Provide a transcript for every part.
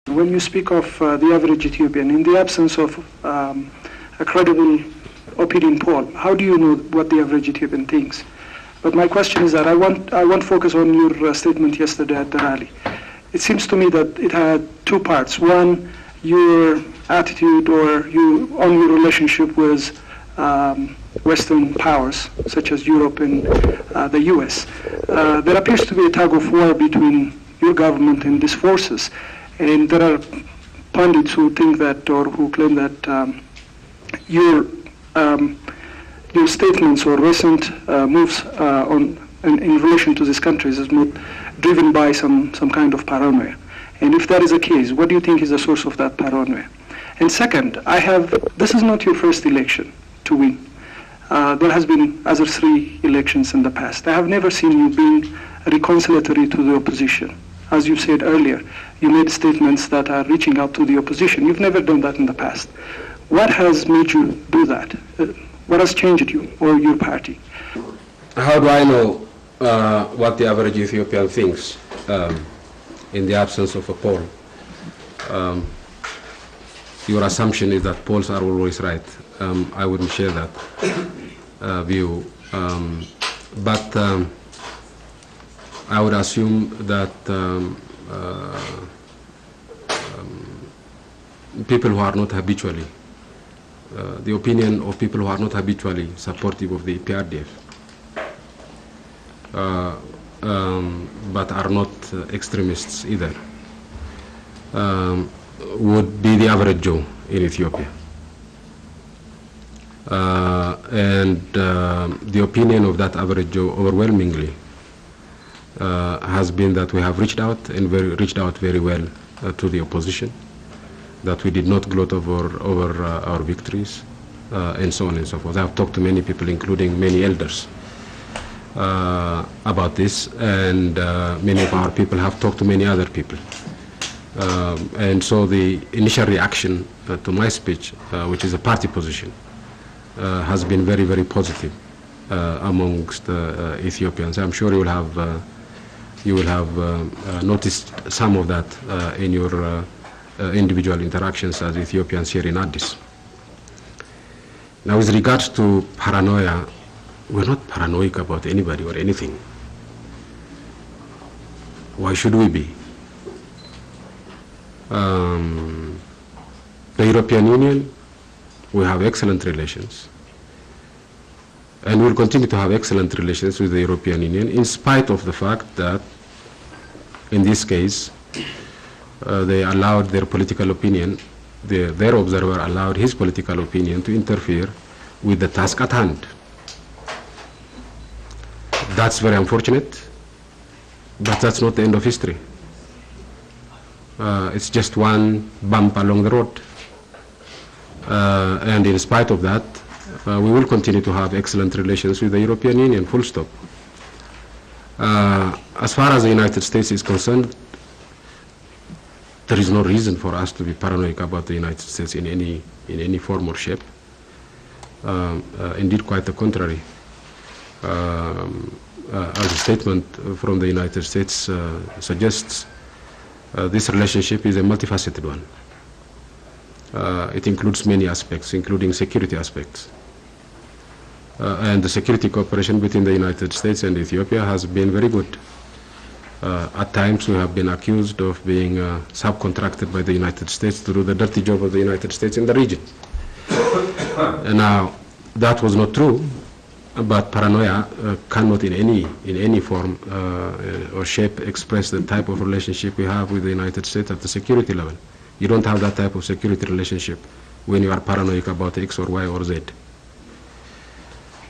When you speak of the average Ethiopian, in the absence of a credible opinion poll, how do you know what the average Ethiopian thinks? But my question is that I want focus on your statement yesterday at the rally. It seems to me that it had two parts. One, your attitude or on your relationship with Western powers, such as Europe and the US. There appears to be a tug of war between your government and these forces. And there are pundits who think that, or who claim that your statements or recent moves in relation to these countries is not driven by some kind of paranoia. And if that is the case, what do you think is the source of that paranoia? And second, this is not your first election to win. There has been other 3 elections in the past. I have never seen you being reconciliatory to the opposition. As you said earlier, you made statements that are reaching out to the opposition. You've never done that in the past. What has made you do that? What has changed you or your party? How do I know what the average Ethiopian thinks in the absence of a poll? Your assumption is that polls are always right. I wouldn't share that view. But I would assume that people who are not habitually, the opinion of people who are not habitually supportive of the PRDF, but are not extremists either, would be the average Joe in Ethiopia. And the opinion of that average Joe overwhelmingly has been that we have reached out and reached out very well to the opposition, that we did not gloat over our victories, and so on and so forth. I have talked to many people, including many elders, about this, and many of our people have talked to many other people. And so the initial reaction to my speech, which is a party position, has been very, very positive amongst Ethiopians. I'm sure you will have noticed some of that in your individual interactions as Ethiopians here in Addis. Now, with regards to paranoia, we're not paranoid about anybody or anything. Why should we be? The European Union, we have excellent relations, and we'll continue to have excellent relations with the European Union, in spite of the fact that, in this case, they allowed their political opinion, their observer allowed his political opinion to interfere with the task at hand. That's very unfortunate, but that's not the end of history. It's just one bump along the road. And in spite of that, we will continue to have excellent relations with the European Union, full stop. As far as the United States is concerned, there is no reason for us to be paranoid about the United States in any form or shape. Indeed, quite the contrary. As a statement from the United States suggests, this relationship is a multifaceted one. It includes many aspects, including security aspects. And the security cooperation between the United States and Ethiopia has been very good. At times we have been accused of being subcontracted by the United States to do the dirty job of the United States in the region. And now, that was not true, but paranoia cannot in any form or shape express the type of relationship we have with the United States at the security level. You don't have that type of security relationship when you are paranoid about X or Y or Z.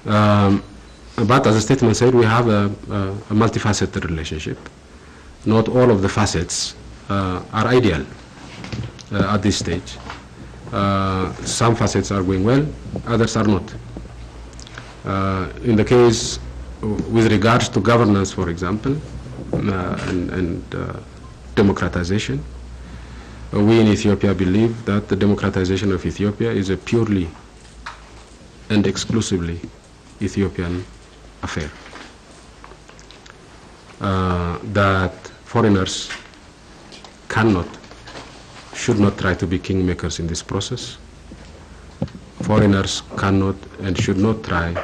But as the statement said, we have a multifaceted relationship. Not all of the facets are ideal at this stage. Some facets are going well, others are not. In the case with regards to governance, for example, and democratization, we in Ethiopia believe that the democratization of Ethiopia is a purely and exclusively Ethiopian affair. That foreigners cannot should not try to be kingmakers in this process. Foreigners cannot and should not try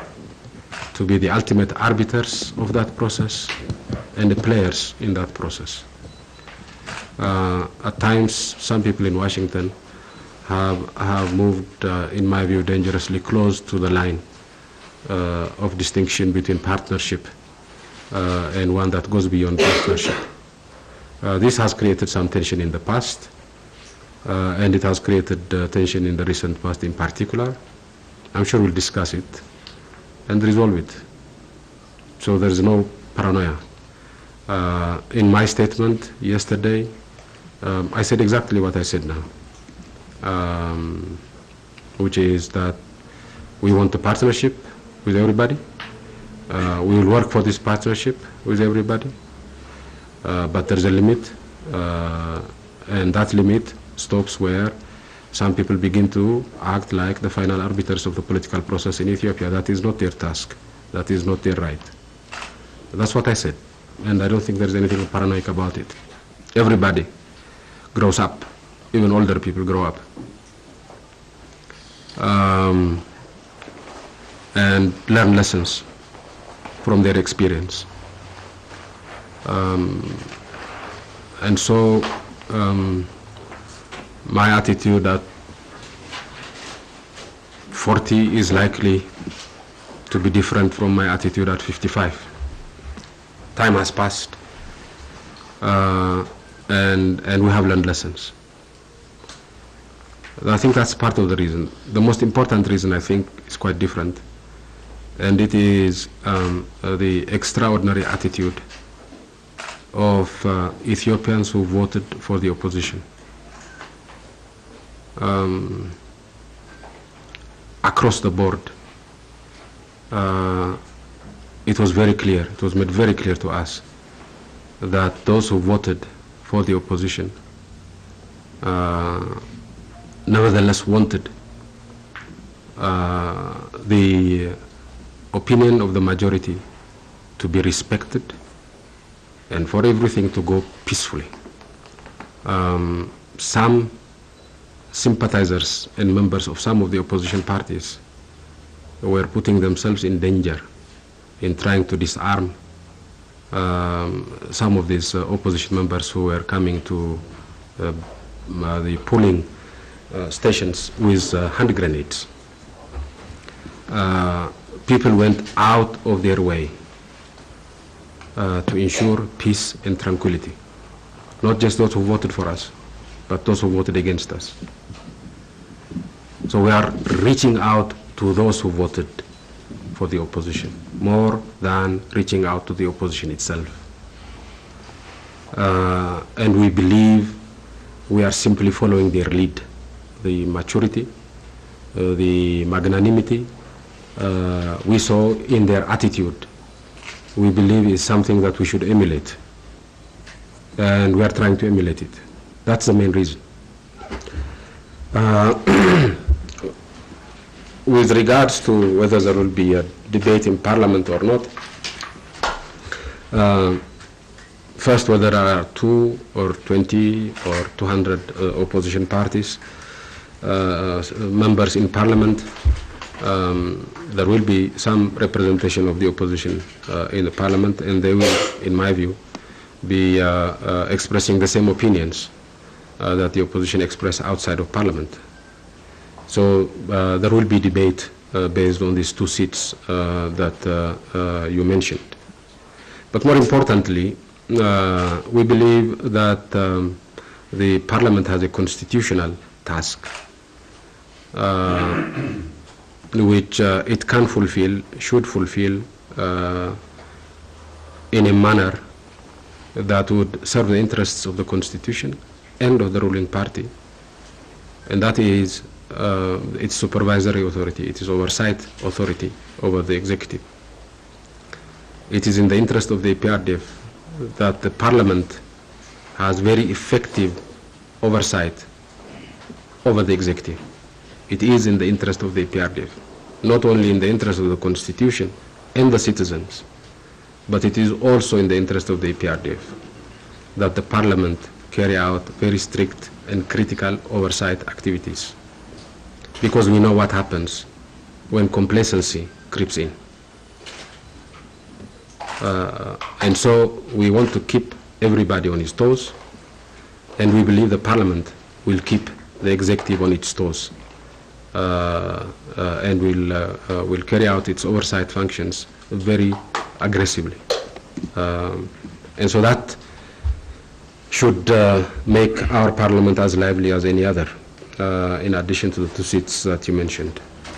to be the ultimate arbiters of that process and the players in that process. At times, some people in Washington have moved, in my view, dangerously close to the line of distinction between partnership and one that goes beyond partnership. This has created some tension in the past, and it has created tension in the recent past in particular. I'm sure we'll discuss it and resolve it. So there's no paranoia. In my statement yesterday, I said exactly what I said now, which is that we want a partnership with everybody. We will work for this partnership with everybody, but there's a limit, and that limit stops where some people begin to act like the final arbiters of the political process in Ethiopia. That is not their task. That is not their right. That's what I said, and I don't think there's anything paranoid about it. Everybody grows up, even older people grow up, and learn lessons from their experience. And so my attitude at 40 is likely to be different from my attitude at 55. Time has passed, and we have learned lessons. I think that's part of the reason. The most important reason, I think, is quite different, and it is the extraordinary attitude of Ethiopians who voted for the opposition. Across the board, it was very clear, it was made very clear to us that those who voted for the opposition nevertheless wanted the opinion of the majority to be respected and for everything to go peacefully. Some sympathizers and members of some of the opposition parties were putting themselves in danger in trying to disarm some of these opposition members who were coming to the polling stations with hand grenades. People went out of their way to ensure peace and tranquility. Not just those who voted for us, but those who voted against us. So we are reaching out to those who voted for the opposition, more than reaching out to the opposition itself. And we believe we are simply following their lead. The maturity, the magnanimity we saw in their attitude, we believe is something that we should emulate. And we are trying to emulate it. That's the main reason. With regards to whether there will be a debate in Parliament or not, first, whether there are 2 or 20 or 200 opposition parties, members in Parliament, there will be some representation of the opposition in the Parliament, and they will, in my view, be expressing the same opinions that the opposition express outside of Parliament. So there will be debate based on these 2 seats that you mentioned. But more importantly, we believe that the Parliament has a constitutional task which it can fulfill, should fulfill in a manner that would serve the interests of the Constitution and of the ruling party, and that is its supervisory authority, it is oversight authority over the executive. It is in the interest of the APRDF that the Parliament has very effective oversight over the executive. It is in the interest of the APRDF, not only in the interest of the Constitution and the citizens, but it is also in the interest of the APRDF that the Parliament carry out very strict and critical oversight activities, because we know what happens when complacency creeps in. And so we want to keep everybody on its toes, and we believe the Parliament will keep the executive on its toes, and will carry out its oversight functions very aggressively. And so that should make our Parliament as lively as any other, in addition to the 2 seats that you mentioned.